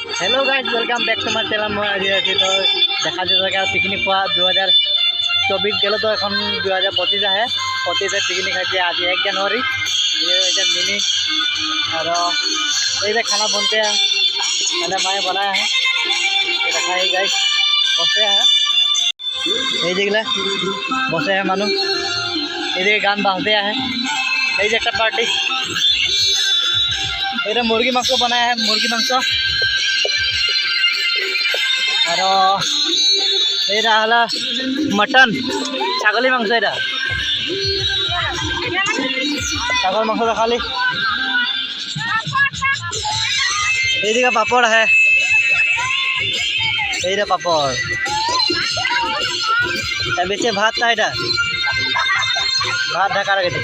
Hello guys, welcome back to my channel. मैं आज आছি তো দেখা যাচ্ছে পিকনিক খোয়া 2024 গেল তো এখন 2025 है 25 पिकनिक है आज 1 जनवरी। ये मिनी और ये खाना बनते हैं, खाना माए बनाया है, ये रखा है गाइस। बसे है ये देखला बसे है मानु, ये गान बाजते है, ये एक पार्टी। ये मुर्गी मांस बनाया है, मुर्गी मांस और ये मटन छागली मांस, ये छागल मांस खाली। ये पापड़ है, ये पापड़ बेचे भात था, ये भात ढाका रखे थे।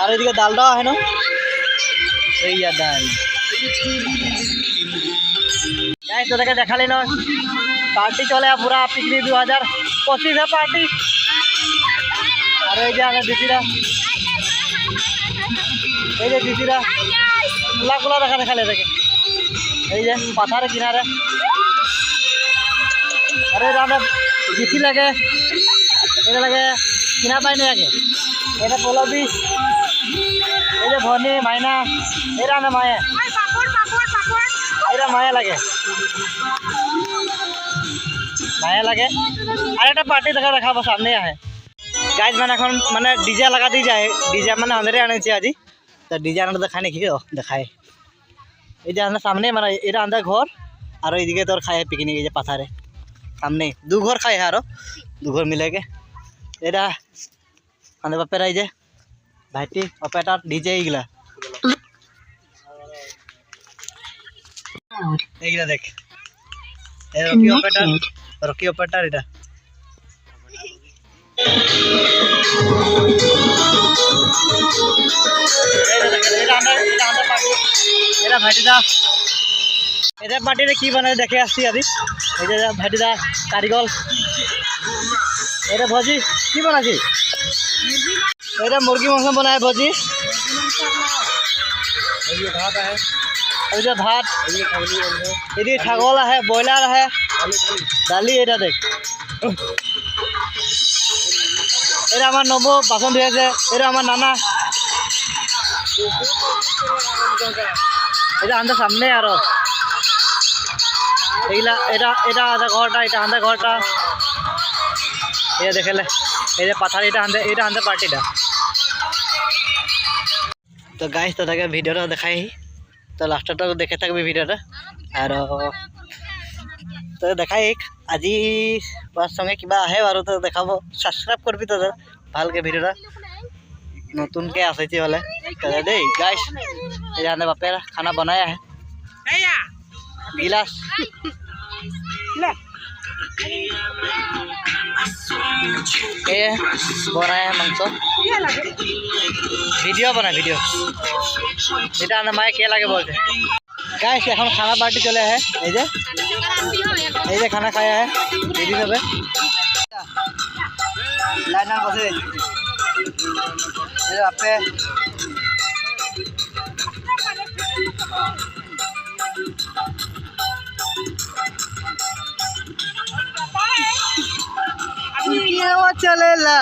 और ये दाल दावा है ना, ये दाल गाइस। तो देखा ली ना पार्टी चले पूरा पिकनिक 2025 है पार्टी। और ये दीदीरा दीदीरा खुला खुला देखा ले देखे ये पथार किनारे। अरे जीती लगे ये लगे किना पाई नहीं आगे ये पोलो भी ये भनी मायना ये माया माया लगे माया लगे। और एक पार्टी देखा सामने है गाइज मैंने मैं डीजे लगा दी जाए, डीजे मैंने अंदर आने आज तो डीजे आना देखा नहीं देखाए ये सामने मैं ये अंदर घर और ये तोर खाए पिकनिक ये पाथारे सामने दो घर खाए है, दो घर मिले के ये अंदर बापेरा ये भाईटी ऑपरेटर डीजे এইগুলা এইগুলা দেখ রকি অপারেটর এটা এটা ভাইটিদা এটা পার্টিতে কি বানায় দেখে আসছি আদি। এই যে ভাইটিদা কারিগল এটা ভজি কি বানাছি, এটা मुर्गी मांस बनाए भजी, भात है भात ये छागल है, ब्रॉयलर है, दाली ये देख ये नब बासन धुए ये नाना ये आंधा सामने और आधा घरटा ये आंधा घरटा ये देखे ये पाथार ये आंधा पार्टीटा। तो गाइस तो भिडिओ देखाई तो लास्ट तक देखे थी भिडिओ और तो देखाई आज बार संगे क्या है और तो देखा सबसक्राइब करबी तो भाल के भिडिओ नतून के आसे बोले दे गाइस। ये बापेरा खाना बनाया है गिलास ये बनाया है मांस भिडिओ बना भिडिओ এটা মায়ে কে লাগে বলতে गाइस। এখন खाना पार्टी चले है ये खाना खाया है दीदी सब लाइन बसे आपे चलेला